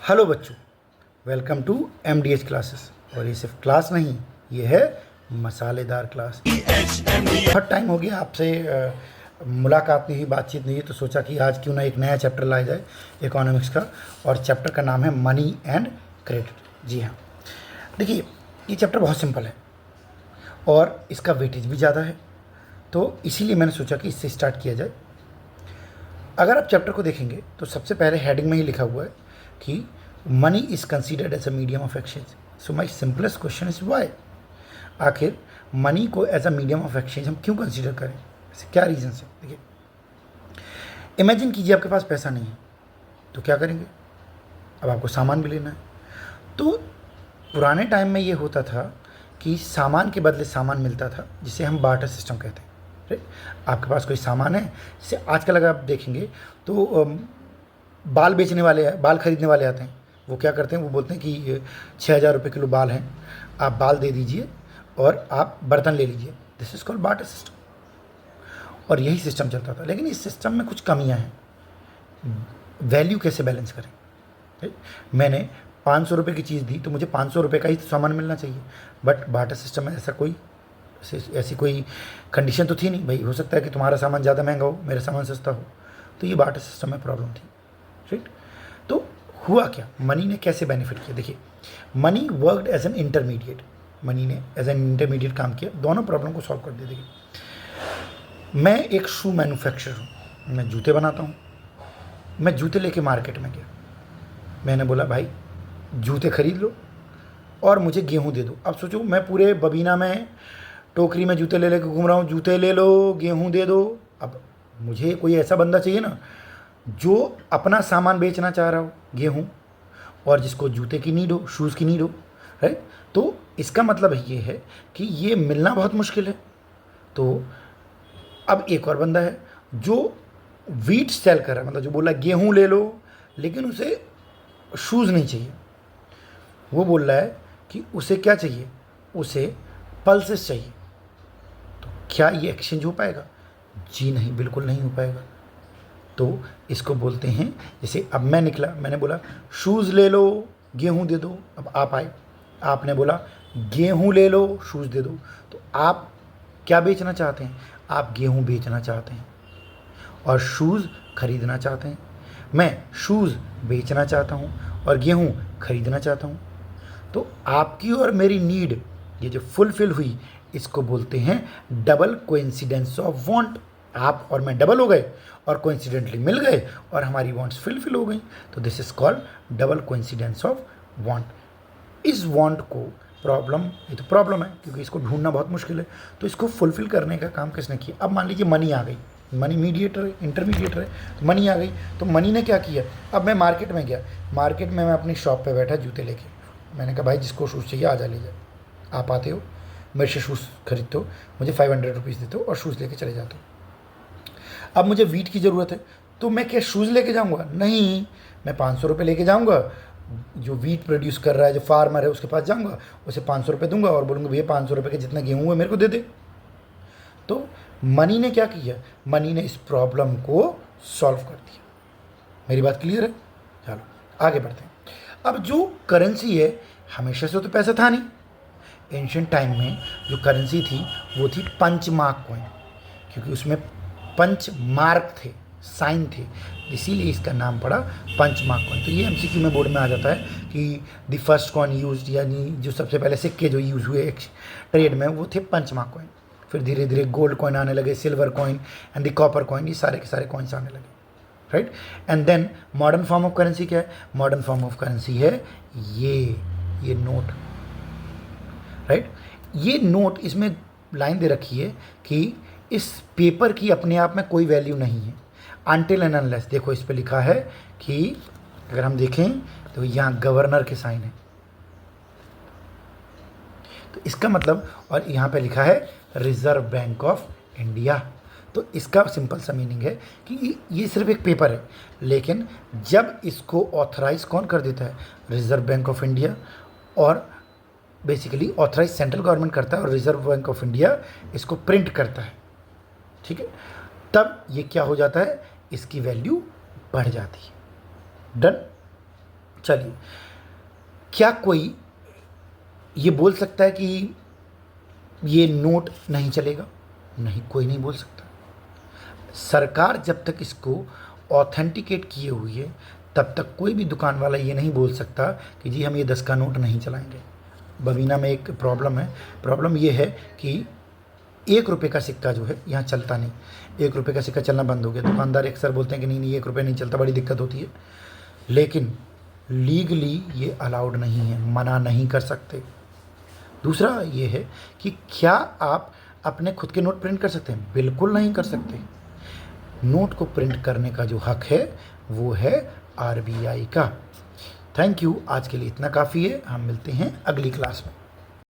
Hello बच्चों, welcome to MDH classes. और ये सिर्फ क्लास नहीं, ये है मसालेदार क्लास। बहुत टाइम हो गया आपसे मुलाकात नहीं हुई, बातचीत नहीं हुई, तो सोचा कि आज क्यों ना एक नया चैप्टर लाया जाए इकोनॉमिक्स का। और चैप्टर का नाम है मनी एंड क्रेडिट। जी हाँ, देखिए ये चैप्टर बहुत सिंपल है और इसका वेटेज भी ज़्यादा है, तो इसीलिए मैंने सोचा कि इससे स्टार्ट किया जाए। अगर आप चैप्टर को देखेंगे तो सबसे पहले हेडिंग में ही लिखा हुआ है कि money is considered as a medium of exchange. So my simplest question is why. आखिर मनी को as a medium of exchange हम क्यों कंसीडर करें, ऐसे क्या रीज़न है? देखिए, इमेजिन कीजिए आपके पास पैसा नहीं है तो क्या करेंगे? अब आपको सामान भी लेना है। तो पुराने टाइम में ये होता था कि सामान के बदले सामान मिलता था, जिसे हम बार्टर सिस्टम कहते हैं। राइट, आपके पास कोई सामान है, जैसे आजकल अगर आप देखेंगे तो बाल बेचने वाले, बाल खरीदने वाले आते हैं। वो क्या करते हैं, वो बोलते हैं कि 6,000 रुपये किलो बाल हैं, आप बाल दे दीजिए और आप बर्तन ले लीजिए। This is called barter system. और यही सिस्टम चलता था, लेकिन इस सिस्टम में कुछ कमियां हैं। वैल्यू कैसे बैलेंस करें? राइट, मैंने 500 रुपये की चीज़ दी तो मुझे 500 रुपये का ही सामान मिलना चाहिए। बट बार्टर सिस्टम में ऐसी कोई कंडीशन तो थी नहीं। भाई, हो सकता है कि तुम्हारा सामान ज़्यादा महंगा हो, मेरा सामान सस्ता हो। तो ये बार्टर सिस्टम में प्रॉब्लम थी। राइट, तो हुआ क्या, मनी ने कैसे बेनिफिट किया? देखिए, money worked as an intermediate. Money ने एज एन इंटरमीडिएट काम किया, दोनों प्रॉब्लम को सॉल्व कर दिया। देखिए, मैं एक शू मैन्युफैक्चरर हूँ, मैं जूते बनाता हूँ। मैं जूते लेके मार्केट में गया, मैंने बोला भाई जूते खरीद लो और मुझे गेहूँ दे दो। अब सोचो, मैं पूरे बबीना में टोकरी में जूते ले लेके घूम रहा हूँ, जूते ले लो, गेहूँ दे दो। अब मुझे कोई ऐसा बंदा चाहिए ना जो अपना सामान बेचना चाह रहा हो, गेहूँ, और जिसको जूते की नीड हो, शूज़ की नीड हो। राइट, तो इसका मतलब ये है कि ये मिलना बहुत मुश्किल है। तो अब एक और बंदा है जो वीट सेल कर रहा है, मतलब जो बोला गेहूँ ले लो, लेकिन उसे शूज़ नहीं चाहिए। वो बोल रहा है कि उसे क्या चाहिए, उसे पल्सेस चाहिए। तो क्या ये एक्सचेंज हो पाएगा? जी नहीं, बिल्कुल नहीं हो पाएगा। तो इसको बोलते हैं, जैसे अब मैं निकला, मैंने बोला शूज़ ले लो, गेहूँ दे दो। अब आप आए, आपने बोला गेहूँ ले लो, शूज़ दे दो। तो आप क्या बेचना चाहते हैं? आप गेहूँ बेचना चाहते हैं और शूज़ खरीदना चाहते हैं। मैं शूज़ बेचना चाहता हूँ और गेहूँ खरीदना चाहता हूँ। तो आपकी और मेरी नीड ये जो फुलफिल हुई, इसको बोलते हैं डबल कोइंसिडेंस ऑफ वांट। आप और मैं डबल हो गए और कोइंसिडेंटली मिल गए और हमारी वांट्स फुलफिल हो गई। तो this is called double coincidence of want. इस वांट को प्रॉब्लम, ये तो प्रॉब्लम है क्योंकि इसको ढूंढना बहुत मुश्किल है, तो इसको फुलफिल करने का काम किसने किया? अब मान लीजिए मनी आ गई, मनी मीडिएटर है, इंटरमीडिएटर है, तो मनी आ गई। तो मनी ने क्या किया? अब मैं मार्केट में गया, मार्केट में मैं अपनी शॉप पे बैठा जूते लेके, मैंने कहा भाई जिसको शूज़ चाहिए आ जा ले जाए। आप आते हो, मेरे से शूज़ खरीदते हो, मुझे 500 रुपीज़ देते हो और शूज़ लेके चले जाते हो। अब मुझे वीट की ज़रूरत है, तो मैं क्या शूज़ लेके जाऊँगा? नहीं, मैं 500 रुपये लेके जाऊँगा। जो वीट प्रोड्यूस कर रहा है, जो फार्मर है, उसके पास जाऊँगा, उसे 500 रुपये दूंगा और बोलूँगा भैया 500 रुपये के जितना गेहूँ है मेरे को दे दे। तो मनी ने क्या किया? मनी ने इस प्रॉब्लम को सॉल्व कर दिया। मेरी बात क्लियर है? चलो आगे बढ़ते हैं। अब जो करेंसी है, हमेशा से तो पैसा था नहीं। एंशिएंट टाइम में जो करेंसी थी वो थी पंच मार्क कॉइन, क्योंकि उसमें पंच मार्क थे, साइन थे, इसीलिए इसका नाम पड़ा पंच मार्क कॉइन। तो ये MCQ में बोर्ड में आ जाता है कि द फर्स्ट कॉइन यूज्ड, यानी जो सबसे पहले सिक्के जो यूज़ हुए एक ट्रेड में, वो थे पंच मार्क कॉइन। फिर धीरे धीरे गोल्ड कॉइन आने लगे, silver coin and the copper coin, ये सारे के सारे कॉइन्स आने लगे। Right, and then modern form of currency क्या है? मॉडर्न फॉर्म ऑफ करेंसी है ये नोट। राइट, ये नोट, इसमें लाइन दे रखी है कि इस पेपर की अपने आप में कोई वैल्यू नहीं है अनटिल एंड अनलेस। देखो इस पे लिखा है कि अगर हम देखें तो यहाँ गवर्नर के साइन है, तो इसका मतलब, और यहाँ पे लिखा है रिजर्व बैंक ऑफ इंडिया। तो इसका सिंपल सा मीनिंग है कि ये सिर्फ एक पेपर है, लेकिन जब इसको ऑथराइज कौन कर देता है? Reserve bank of India. और बेसिकली ऑथराइज सेंट्रल गवर्नमेंट करता है और रिजर्व बैंक ऑफ इंडिया इसको प्रिंट करता है। ठीक है, तब ये क्या हो जाता है? इसकी वैल्यू बढ़ जाती है। डन। चलिए, क्या कोई ये बोल सकता है कि ये नोट नहीं चलेगा? नहीं, कोई नहीं बोल सकता। सरकार जब तक इसको ऑथेंटिकेट किए हुई है तब तक कोई भी दुकान वाला ये नहीं बोल सकता कि जी हम ये 10 का नोट नहीं चलाएंगे। बबीना में एक प्रॉब्लम है। प्रॉब्लम ये है कि 1 रुपये का सिक्का जो है यहाँ चलता नहीं। 1 रुपये का सिक्का चलना बंद हो गया। दुकानदार अक्सर बोलते हैं कि नहीं 1 रुपये नहीं चलता, बड़ी दिक्कत होती है। लेकिन लीगली ये अलाउड नहीं है, मना नहीं कर सकते। दूसरा ये है कि क्या आप अपने खुद के नोट प्रिंट कर सकते हैं? बिल्कुल नहीं कर सकते। नोट को प्रिंट करने का जो हक है वो है RBI का। थैंक यू, आज के लिए इतना काफ़ी है। हम मिलते हैं अगली क्लास में।